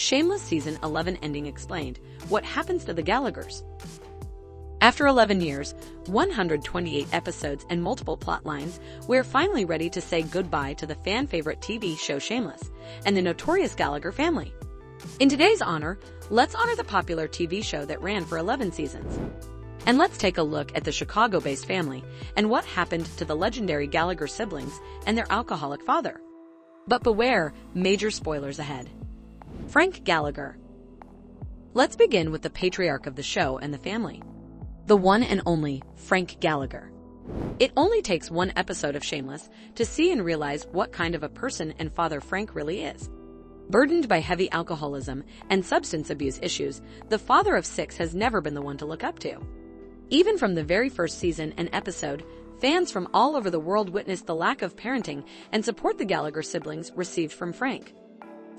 Shameless Season 11 ending explained. What happens to the Gallaghers? After 11 years, 128 episodes and multiple plot lines, we're finally ready to say goodbye to the fan-favorite TV show Shameless and the notorious Gallagher family. In today's honor, let's honor the popular TV show that ran for 11 seasons. And let's take a look at the Chicago-based family and what happened to the legendary Gallagher siblings and their alcoholic father. But beware, major spoilers ahead. Frank Gallagher. Let's begin with the patriarch of the show and the family. The one and only Frank Gallagher. It only takes one episode of Shameless to see and realize what kind of a person and father Frank really is. Burdened by heavy alcoholism and substance abuse issues, the father of 6 has never been the one to look up to. Even from the very first season and episode, fans from all over the world witnessed the lack of parenting and support the Gallagher siblings received from Frank.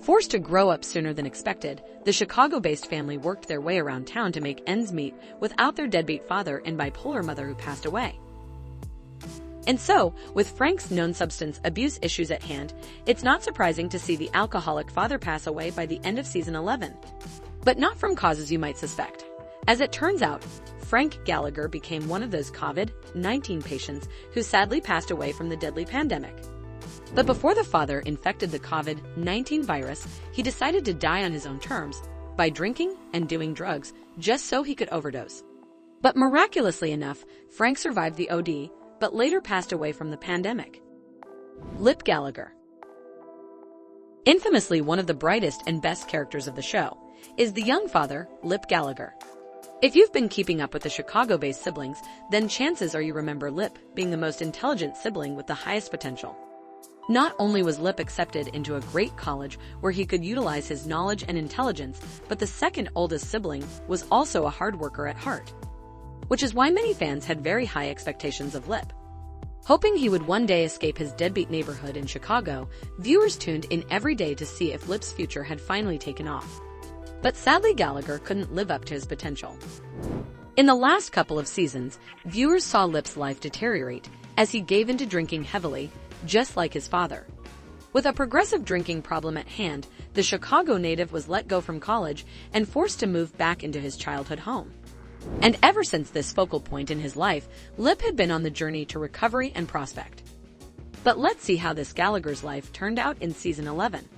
Forced to grow up sooner than expected, the Chicago-based family worked their way around town to make ends meet without their deadbeat father and bipolar mother who passed away. And so, with Frank's known substance abuse issues at hand, it's not surprising to see the alcoholic father pass away by the end of season 11. But not from causes you might suspect. As it turns out, Frank Gallagher became one of those COVID-19 patients who sadly passed away from the deadly pandemic. But before the father infected the COVID-19 virus, he decided to die on his own terms by drinking and doing drugs just so he could overdose. But miraculously enough, Frank survived the OD, but later passed away from the pandemic. Lip Gallagher. Infamously one of the brightest and best characters of the show is the young father, Lip Gallagher. If you've been keeping up with the Chicago-based siblings, then chances are you remember Lip being the most intelligent sibling with the highest potential. Not only was Lip accepted into a great college where he could utilize his knowledge and intelligence, but the second oldest sibling was also a hard worker at heart. Which is why many fans had very high expectations of Lip. Hoping he would one day escape his deadbeat neighborhood in Chicago, viewers tuned in every day to see if Lip's future had finally taken off. But sadly, Gallagher couldn't live up to his potential. In the last couple of seasons, viewers saw Lip's life deteriorate as he gave into drinking heavily, just like his father. With a progressive drinking problem at hand, the Chicago native was let go from college and forced to move back into his childhood home. And ever since this focal point in his life, Lip had been on the journey to recovery and prospect. But let's see how this Gallagher's life turned out in season 11.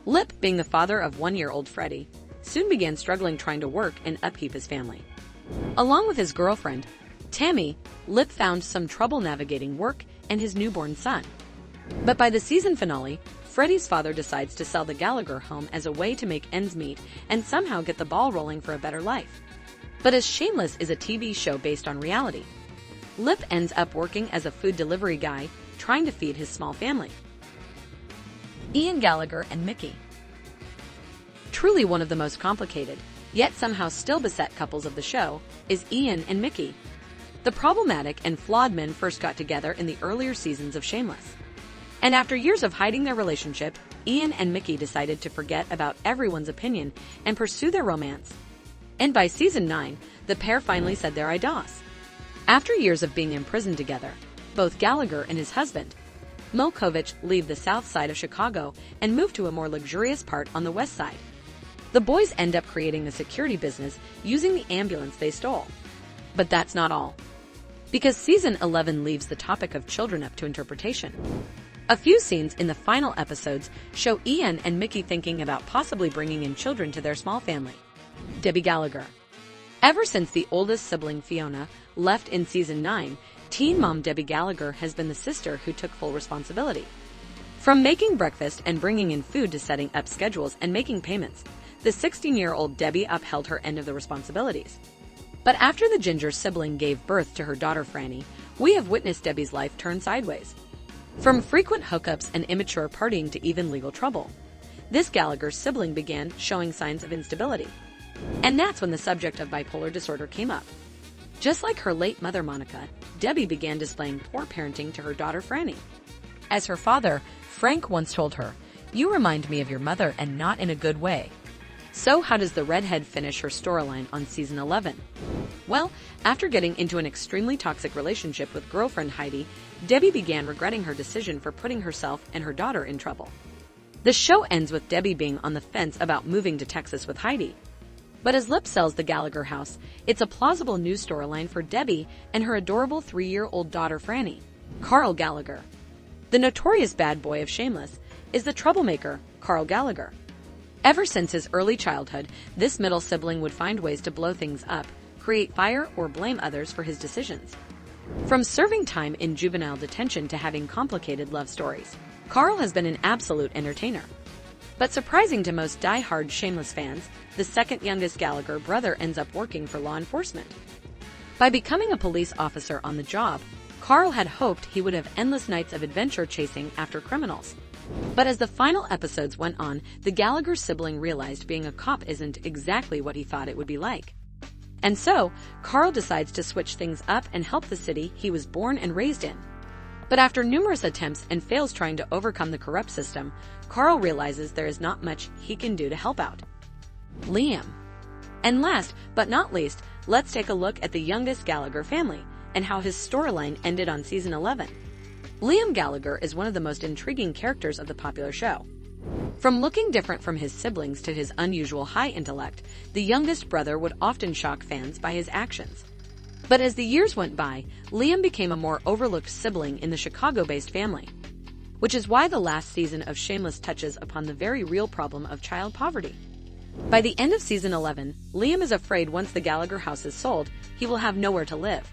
Lip, being the father of 1-year-old Freddie, soon began struggling trying to work and upkeep his family. Along with his girlfriend, Tammy, Lip found some trouble navigating work and his newborn son. But by the season finale, Freddie's father decides to sell the Gallagher home as a way to make ends meet and somehow get the ball rolling for a better life. But as Shameless is a TV show based on reality, Lip ends up working as a food delivery guy, trying to feed his small family. Ian Gallagher and Mickey. Truly one of the most complicated, yet somehow still beset couples of the show, is Ian and Mickey. The problematic and flawed men first got together in the earlier seasons of Shameless. And after years of hiding their relationship, Ian and Mickey decided to forget about everyone's opinion and pursue their romance. And by season 9, the pair finally said their I does. After years of being imprisoned together, both Gallagher and his husband, Milkovich, leave the south side of Chicago and move to a more luxurious part on the west side. The boys end up creating a security business using the ambulance they stole. But that's not all. Because season 11 leaves the topic of children up to interpretation. A few scenes in the final episodes show Ian and Mickey thinking about possibly bringing in children to their small family. Debbie Gallagher. Ever since the oldest sibling Fiona left in season 9, teen mom Debbie Gallagher has been the sister who took full responsibility. From making breakfast and bringing in food to setting up schedules and making payments, the 16-year-old Debbie upheld her end of the responsibilities. But after the ginger sibling gave birth to her daughter Franny, we have witnessed Debbie's life turn sideways. From frequent hookups and immature partying to even legal trouble, this Gallagher sibling began showing signs of instability. And that's when the subject of bipolar disorder came up. Just like her late mother Monica, Debbie began displaying poor parenting to her daughter Franny. As her father, Frank once told her, "You remind me of your mother and not in a good way." So how does the redhead finish her storyline on season 11? Well, after getting into an extremely toxic relationship with girlfriend Heidi, Debbie began regretting her decision for putting herself and her daughter in trouble. The show ends with Debbie being on the fence about moving to Texas with Heidi. But as Lip sells the Gallagher house, it's a plausible news storyline for Debbie and her adorable 3-year-old daughter Franny. Carl Gallagher. The notorious bad boy of Shameless is the troublemaker, Carl Gallagher. Ever since his early childhood, this middle sibling would find ways to blow things up, create fire, or blame others for his decisions. From serving time in juvenile detention to having complicated love stories, Carl has been an absolute entertainer. But surprising to most die-hard Shameless fans, the second youngest Gallagher brother ends up working for law enforcement. By becoming a police officer on the job, Carl had hoped he would have endless nights of adventure chasing after criminals. But as the final episodes went on, the Gallagher sibling realized being a cop isn't exactly what he thought it would be like. And so, Carl decides to switch things up and help the city he was born and raised in. But after numerous attempts and fails trying to overcome the corrupt system, Carl realizes there is not much he can do to help out. Liam. And last but not least, let's take a look at the youngest Gallagher family and how his storyline ended on season 11. Liam Gallagher is one of the most intriguing characters of the popular show. From looking different from his siblings to his unusual high intellect, the youngest brother would often shock fans by his actions. But as the years went by, Liam became a more overlooked sibling in the Chicago-based family, which is why the last season of Shameless touches upon the very real problem of child poverty. By the end of season 11, Liam is afraid once the Gallagher house is sold, he will have nowhere to live.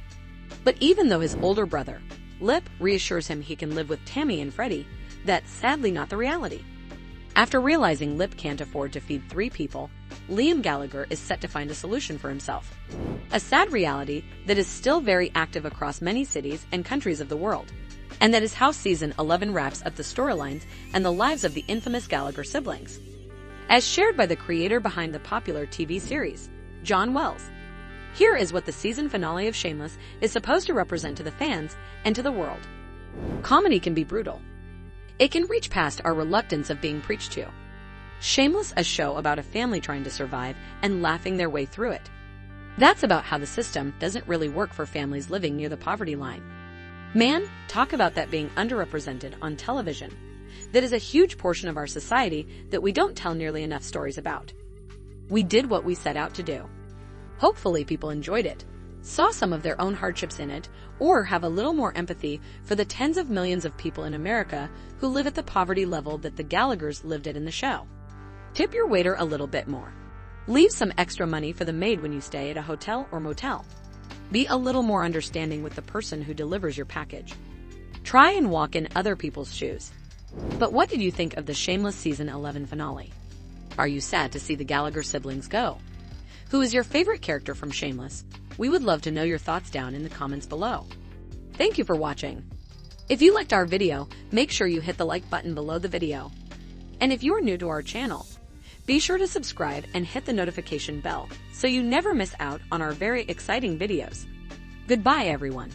But even though his older brother, Lip, reassures him he can live with Tammy and Freddie, that's sadly not the reality. After realizing Lip can't afford to feed 3 people, Liam Gallagher is set to find a solution for himself. A sad reality that is still very active across many cities and countries of the world. And that is how season 11 wraps up the storylines and the lives of the infamous Gallagher siblings. As shared by the creator behind the popular TV series, John Wells. Here is what the season finale of Shameless is supposed to represent to the fans and to the world. Comedy can be brutal. It can reach past our reluctance of being preached to. Shameless, a show about a family trying to survive and laughing their way through it. That's about how the system doesn't really work for families living near the poverty line. Man, talk about that being underrepresented on television. That is a huge portion of our society that we don't tell nearly enough stories about. We did what we set out to do. Hopefully people enjoyed it, saw some of their own hardships in it, or have a little more empathy for the tens of millions of people in America who live at the poverty level that the Gallaghers lived at in the show. Tip your waiter a little bit more. Leave some extra money for the maid when you stay at a hotel or motel. Be a little more understanding with the person who delivers your package. Try and walk in other people's shoes. But what did you think of the Shameless season 11 finale? Are you sad to see the Gallagher siblings go? Who is your favorite character from Shameless? We would love to know your thoughts down in the comments below. Thank you for watching. If you liked our video, make sure you hit the like button below the video. And if you are new to our channel, be sure to subscribe and hit the notification bell so you never miss out on our very exciting videos. Goodbye, everyone.